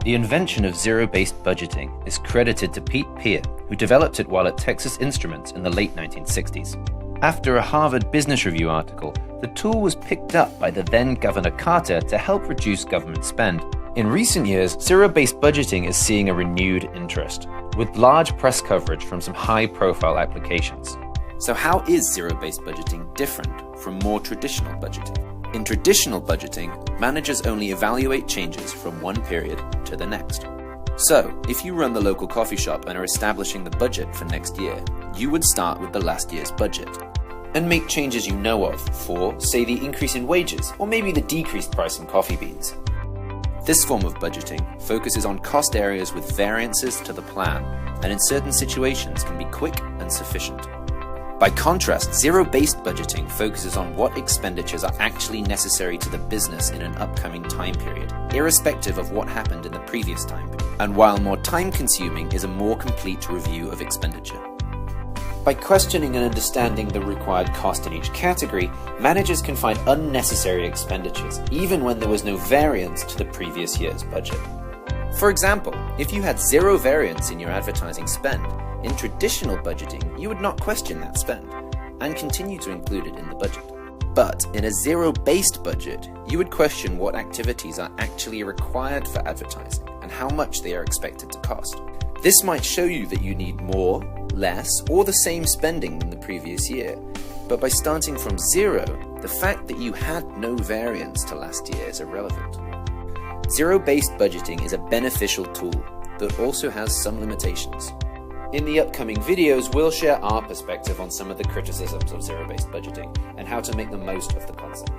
The invention of zero-based budgeting is credited to Pete Peer, who developed it while at Texas Instruments in the late 1960s. After a Harvard Business Review article, the tool was picked up by the then Governor Carter to help reduce government spend. In recent years, zero-based budgeting is seeing a renewed interest, with large press coverage from some high-profile applications. So how is zero-based budgeting different from more traditional budgeting? In traditional budgeting, managers only evaluate changes from one period to the next. So, if you run the local coffee shop and are establishing the budget for next year, you would start with the last year's budget and make changes you know of for, say, the increase in wages or maybe the decreased price in coffee beans. This form of budgeting focuses on cost areas with variances to the plan and in certain situations can be quick and sufficient. By contrast, zero-based budgeting focuses on what expenditures are actually necessary to the business in an upcoming time period, irrespective of what happened in the previous time period. And while more time-consuming, is a more complete review of expenditure. By questioning and understanding the required cost in each category, managers can find unnecessary expenditures, even when there was no variance to the previous year's budget. For example, if you had zero variance in your advertising spend, in traditional budgeting, you would not question that spend and continue to include it in the budget. But in a zero-based budget, you would question what activities are actually required for advertising and how much they are expected to cost. This might show you that you need more, less, or the same spending than the previous year. But by starting from zero, the fact that you had no variance to last year is irrelevant. Zero-based budgeting is a beneficial tool, but also has some limitations. In the upcoming videos, we'll share our perspective on some of the criticisms of zero-based budgeting and how to make the most of the concept.